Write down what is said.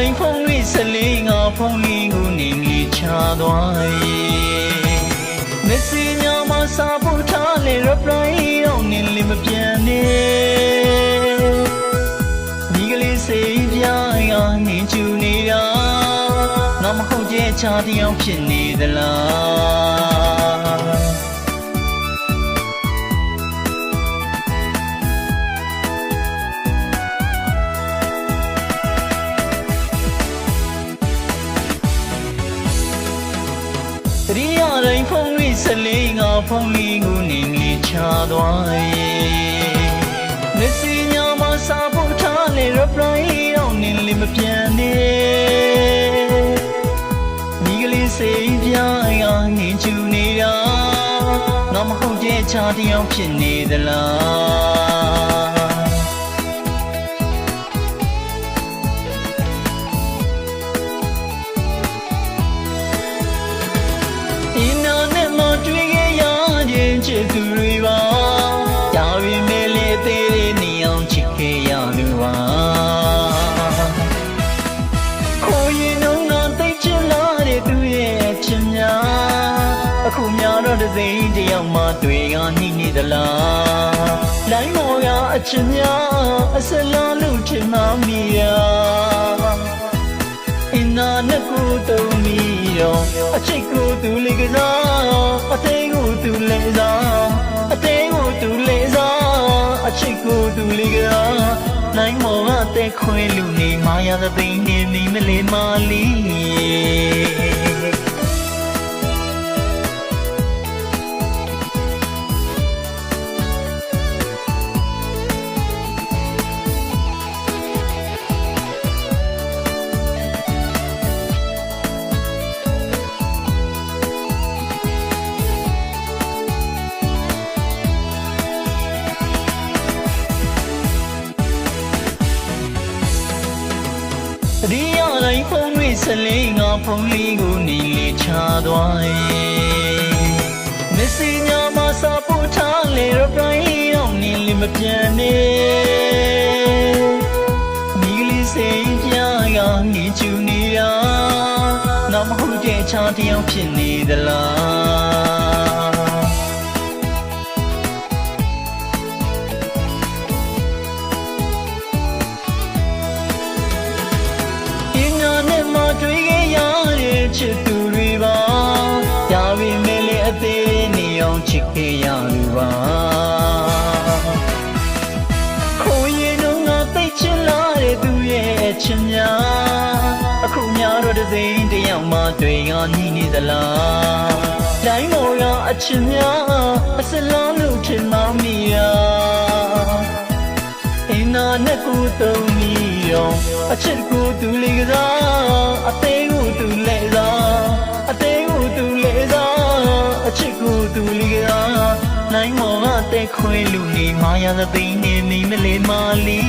တိုင်းဖုန်းလေးဆက်လေးငါဖုန်းလေးကိုနေနေချသွားမက်ဆေ့များမှာစာပို့ထားလေ reply တော့နေလေမပြန်နဲ့ဒီကလေးစိတ်ပြရနေချူနေတာငါမဟုတ်ကြချာတယောက်ဖြစ်နေသလားတရီရတိုင်းဖုန်းလေးဆက်လေးငါဖုန်းလေးကိုနေနေချသွားမက်ဆေ့များမှာစာပို့ထားလေ reply တော့နေလေမပြန်နဲ့ဒီကလေးစိတ်ပြရနေချူနေတာငါမဟုတ်ကြချာတယောက်ဖြစ်နေသလားချစ်သူတွေပါကြာပြီမဲ့လေသေးသေးနေအောင်ချစ်ခဲ့ရလို့ပါကိုရင်တော့ငါသိချင်လာတဲ့သူရဲ့ချစ်များအခုများတော့တစ်စိမ်တယောက်မှတွေ့ရနှိမ့်နေသလားလိုင်းမော်ကအချစ်များအစလားလို့ထင်မှမီရအင်းနာနဲ့ကိုတုံးမီရောအချစ်ကိုသူလေးကစားအသေးကိုသူလေးစားအသေးကိုသူလေးစားအချစ်ကိုသူလေးကနိုင်မောကတဲ့ခွေလူနေမာယာသသိနေမိမလေးမာလီဒီရတိုင်းဖုန်းလေးဆက်လေးငါဖုန်းလေးကိုနေလေချသွားမက်ဆေ့များမှာစာပို့ထားလေ reply တော့နေလေမပြန်နဲ့ဒီကလေးစိတ်ပြရနေချူနေတာငါမဟုတ်တဲ့ချာတယောက်ဖြစ်နေသလားတွေ့ခဲ့ရတဲ့ချစ်သူတွေပါကြာပြီမဲ့လေအသေးနေအောင်ချစ်ခဲ့ရလို့ပါခိုးရင်တော့ငါသိချင်လာတဲ့သူရဲ့ချစ်များအခုများတော့တစ်စိမ်တယောက်မှတွေ့ရနှိမ့်နေသလားတိုင်းမော်ရအချစ်များအစလားလို့ထင်မှမီရအင်းနာနဲ့ကိုတုံးမီရောအချစ်ကိုသူလေးကစားအသေးကိုသူလေးစားအသေးကိုသူလေးစားအချစ်ကိုသူလေးကစားနိုင်မောကတဲ့ခွေလူနေမာယာသသိနေမိမလေးမာလီ